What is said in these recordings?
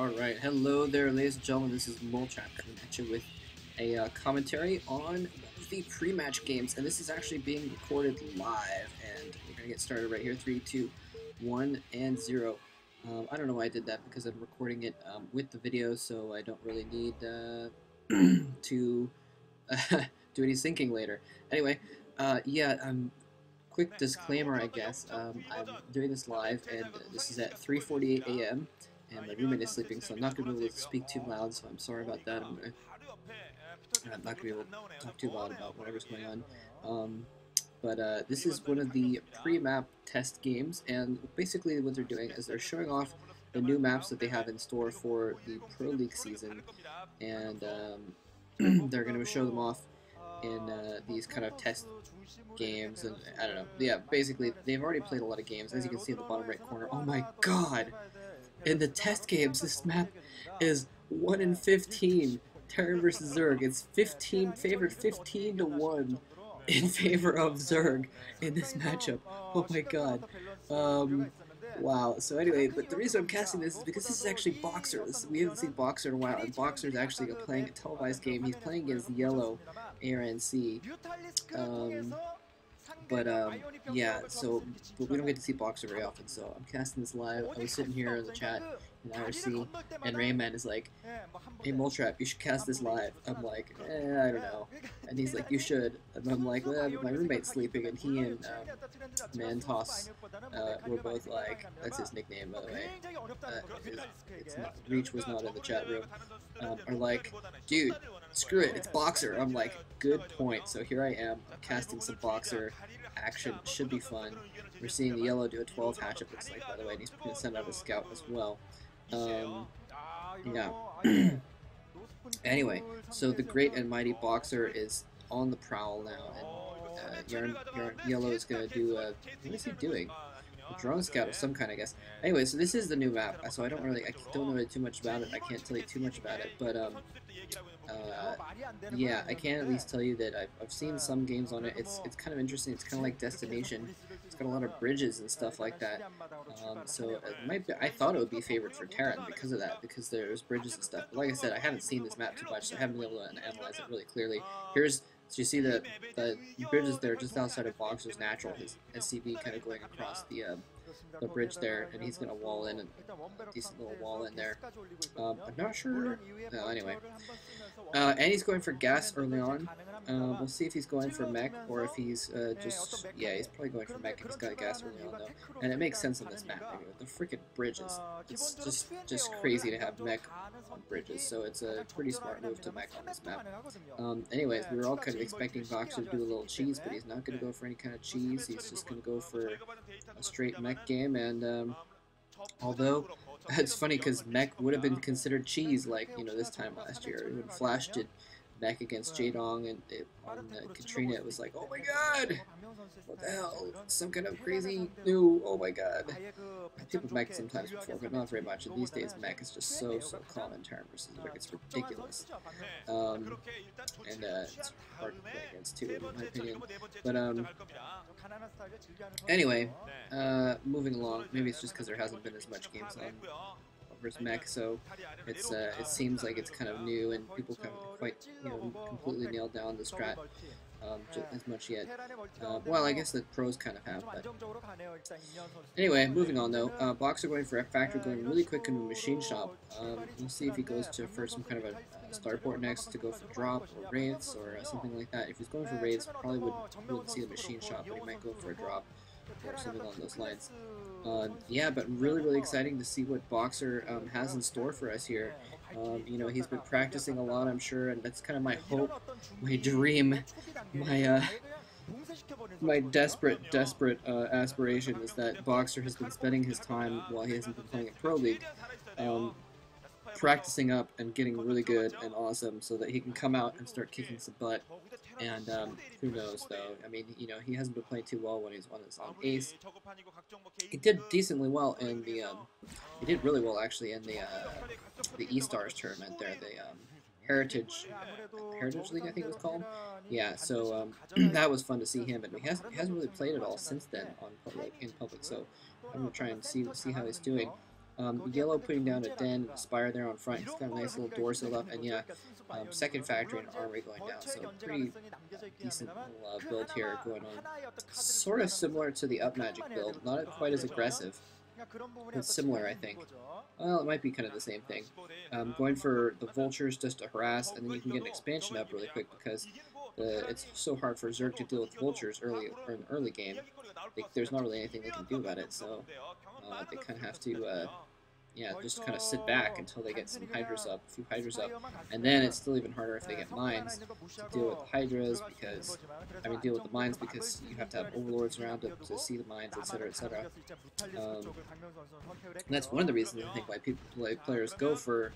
Alright, hello there ladies and gentlemen, this is Moltrap coming at you with a commentary on one of the pre-match games, and this is actually being recorded live, and we're going to get started right here, 3, 2, 1, and 0. I don't know why I did that, because I'm recording it with the video, so I don't really need to do any syncing later. Anyway, quick disclaimer, I guess. I'm doing this live, and this is at 3:48 a.m. and my roommate is sleeping, so I'm not going to be able to speak too loud, so I'm sorry about that. I'm not going to be able to talk too loud about whatever's going on. But this is one of the pre-map test games, and basically what they're doing is they're showing off the new maps that they have in store for the Pro League season, and they're going to show them off in these kind of test games, and I don't know. Yeah, basically, they've already played a lot of games. As you can see in the bottom right corner, oh my god! In the test games, this map is 1 in 15. Terran versus Zerg. It's favored 15 to 1 in favor of Zerg in this matchup. Oh my god. Wow. So anyway, but the reason I'm casting this is because this is actually BOXER. We haven't seen BOXER in a while, and BOXER is actually playing a televised game. He's playing against yellow ArnC. Yeah, but we don't get to see BOXER very often, so I'm casting this live. I was sitting here in the chat in ArnC, and Rayman is like, hey Moltrap, you should cast this live. I'm like, I don't know. And he's like, you should. And I'm like, well, my roommate's sleeping, and he and Mantos were both like, that's his nickname, by the way. It's not, Reach was not in the chat room. Are like, dude, screw it, it's BOXER. I'm like, good point. So here I am, casting some BOXER action. Should be fun. We're seeing the yellow do a 12 hatch, it looks like, by the way, and he's going to send out a scout as well. Yeah. Anyway, so the great and mighty BOXER is on the prowl now, and yellow is going to do a, what is he doing? A drone scout of some kind, I guess. Anyway, so this is the new map, so I don't know too much about it. I can't tell you too much about it, but yeah, I can at least tell you that I've seen some games on it. It's kind of interesting. It's kind of like Destination. It's got a lot of bridges and stuff like that. So it might be, I thought it would be favored for Terran because of that, because there's bridges and stuff. But like I said, I haven't seen this map too much, so I haven't been able to analyze it really clearly. So you see the bridges there just outside of BOXER's natural, his SCV kind of going across the bridge there, and he's going to wall in, a decent little wall in there. I'm not sure. No, anyway. And he's going for gas early on. We'll see if he's going for mech, or if he's yeah, he's probably going for mech if he's got gas early on, though. And it makes sense on this map, anyway. The freaking bridges. It's just crazy to have mech on bridges, so it's a pretty smart move to mech on this map. Anyways, we were all kind of expecting BOXER to do a little cheese, but he's not going to go for any kind of cheese. He's just going to go for a straight mech game, and although it's funny because mech would have been considered cheese, like, you know, this time last year when Flash did mech against Jaedong, and on Katrina it was like, oh my god, what the hell, some kind of crazy new, oh my god. I played with mech sometimes before, but not very much, and these days mech is just so common Terran versus Zerg. It's ridiculous. It's hard to play against too, in my opinion. But anyway, moving along. Maybe it's just because there hasn't been as much games on versus mech, so it's it seems like it's kind of new, and people haven't quite, you know, completely nailed down the strat as much yet. Well, I guess the pros kind of have, but anyway, moving on though. BOXER going for a factory, going really quick into a machine shop. We'll see if he goes for some kind of a starport next to go for drop or wraiths or something like that. If he's going for wraiths, probably wouldn't see the machine shop, but he might go for a drop or something along those lines. Yeah, but really exciting to see what BOXER has in store for us here. You know, he's been practicing a lot, I'm sure, and that's kind of my hope, my dream, my desperate aspiration is that BOXER has been spending his time while he hasn't been playing at Pro League, practicing up and getting really good and awesome so that he can come out and start kicking some butt. And who knows, though? I mean, you know, he hasn't been playing too well when he's on Ace. He did decently well in the he did really well actually in the E-Stars tournament there, the Heritage League, I think it was called. Yeah, so that was fun to see him, and he hasn't really played at all since then in public. So I'm gonna try and see how he's doing. Yellow putting down a den, spire there on front. He's got a nice little door sealed up, and yeah, second factory and armory going down. So pretty decent little build here going on. Sort of similar to the Up Magic build, not quite as aggressive, but similar, I think. Well, it might be kind of the same thing. Going for the vultures just to harass, and then you can get an expansion up really quick because it's so hard for Zerg to deal with vultures early or in the early game. There's not really anything they can do about it, so they kind of have to, yeah, just kind of sit back until they get some hydras up, a few hydras up, and then it's still even harder if they get mines to deal with the hydras because, I mean, deal with the mines because you have to have overlords around to see the mines, etc., etc. And that's one of the reasons I think why players go for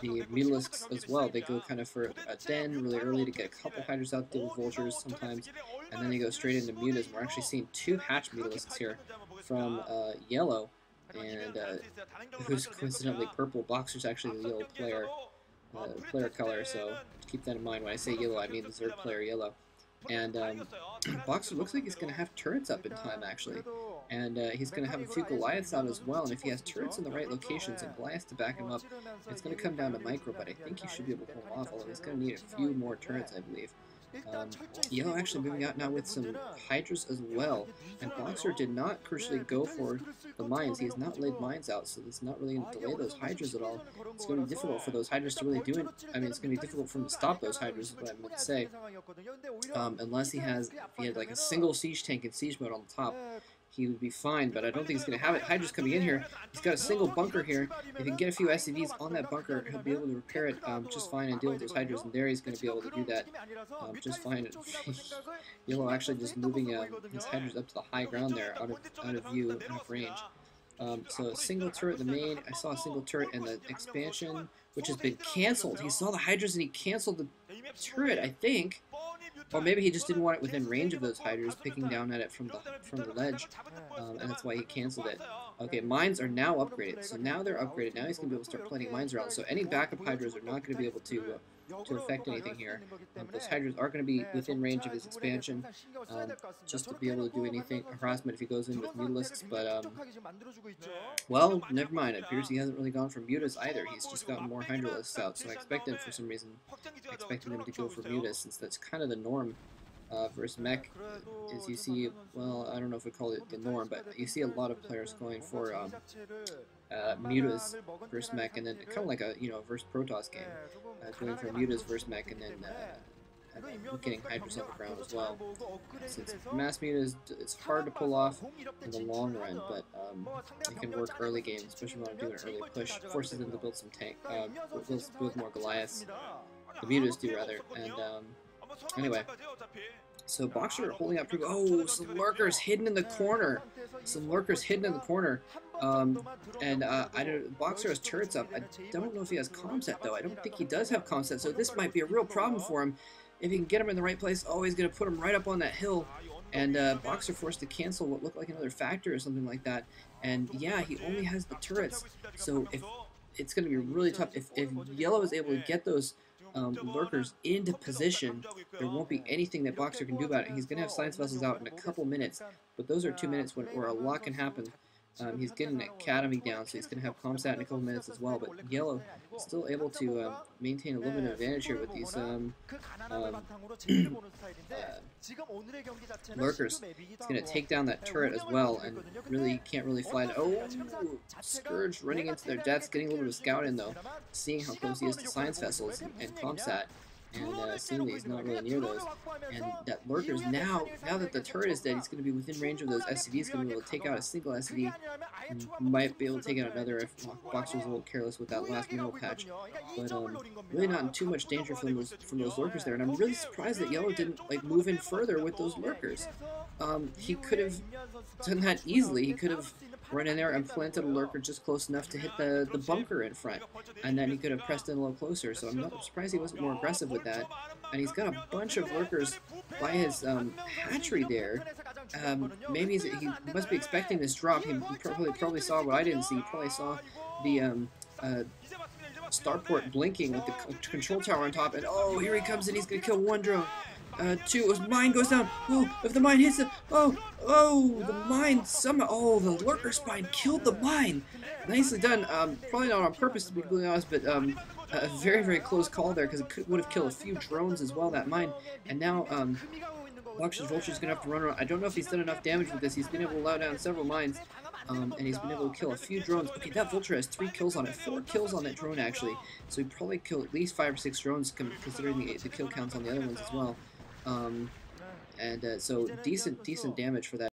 the Mutalisks as well. They go kind of for a den really early to get a couple hydras out, deal with vultures sometimes, and then they go straight into mutas. We're actually seeing 2 hatch Mutalisks here from yellow, and who's coincidentally purple. BOXER's actually the yellow player color, so keep that in mind. When I say yellow, I mean the Zerg player yellow. And BOXER looks like he's going to have turrets up in time, actually. And he's going to have a few Goliaths out as well, and if he has turrets in the right locations and Goliaths to back him up, it's going to come down to micro, but I think he should be able to pull him off, although he's going to need a few more turrets, I believe. Yellow actually moving out now with some hydras as well, and BOXER did not crucially go for the mines. He has not laid mines out, so it's not really going to delay those hydras at all. It's going to be difficult for those hydras to really do it. I mean, it's going to be difficult for him to stop those hydras, is what I meant to say. Unless he had like a single siege tank in siege mode on the top, he would be fine, but I don't think he's going to have it. Hydra's coming in here. He's got a single bunker here. If he can get a few SCVs on that bunker, he'll be able to repair it just fine and deal with those hydras, and there he's going to be able to do that just fine. Yellow actually just moving his hydras up to the high ground there, out of view, out of range. So single turret, the main, I saw a single turret in the expansion, which has been canceled. He saw the hydras and he canceled the turret, I think. Or maybe he just didn't want it within range of those hydras, picking down at it from the ledge, and that's why he canceled it. Okay, mines are now upgraded, so now they're upgraded. Now he's going to be able to start planting mines around, so any backup hydras are not going to be able to affect anything here. Those hydras are going to be within range of his expansion, just to be able to do anything, harassment if he goes in with Mutalisks, but, well, never mind. It appears he hasn't really gone for Mutas either. He's just gotten more Hydralisks out, so I expected, for some reason, him to go for Mutas, since that's kind of the norm versus mech, as you see, well, I don't know if we call it the norm, but you see a lot of players going for Mutas versus mech, and then kind of like a, versus Protoss game, going for Mutas versus mech, and then getting hydras on the ground as well. Since mass mutas, it's hard to pull off in the long run, but it can work early game, especially when I'm doing an early push. Forces them to build some tank, build more Goliaths. The mutas do rather, and anyway. So BOXER holding out pretty good. Oh, some lurkers hidden in the corner. BOXER has turrets up. I don't know if he has comset though. I don't think he does have comset, so this might be a real problem for him. If he can get him in the right place, oh, he's going to put him right up on that hill. And BOXER forced to cancel what looked like another factor or something like that. And yeah, he only has the turrets. So if it's going to be really tough. If Yellow is able to get those lurkers into position, there won't be anything that BOXER can do about it. He's going to have science vessels out in a couple minutes, but those are 2 minutes where a lot can happen. He's getting an academy down, so he's going to have comsat in a couple minutes as well, but Yellow is still able to maintain a little bit of advantage here with these lurkers. He's going to take down that turret as well, and really can't really fly. Oh, Scourge running into their deaths, getting a little bit of scout in though, seeing how close he is to science vessels and comsat. And seeing that he's not really near those, and that lurkers now that the turret is dead, he's going to be within range of those SCVs. He's going to be able to take out a single SCV, and might be able to take out another if BOXER's a little careless with that last mineral patch. But really not in too much danger from those lurkers there. And I'm really surprised that Yellow didn't move in further with those lurkers. He could have done that easily. He could have run in there and planted a lurker just close enough to hit the bunker in front, and then he could have pressed in a little closer. So I'm not surprised he wasn't more aggressive with that. And he's got a bunch of lurkers by his hatchery there. Maybe he must be expecting this drop. He probably saw what I didn't see. He probably saw the starport blinking with the control tower on top, and oh, here he comes, and he's gonna kill one drone. 2. Mine goes down. Oh, if the mine hits it. Oh, the mine somehow. Oh, the lurker spine killed the mine. Nicely done. Probably not on purpose, to be completely honest, but a very, very close call there, because it would have killed a few drones as well, that mine. And now BOXER's Vulture's going to have to run around. I don't know if he's done enough damage with this. He's been able to allow down several mines, and he's been able to kill a few drones. Okay, that Vulture has 3 kills on it. 4 kills on that drone, actually. So he probably killed at least 5 or 6 drones, considering the kill counts on the other ones as well. So decent damage for that.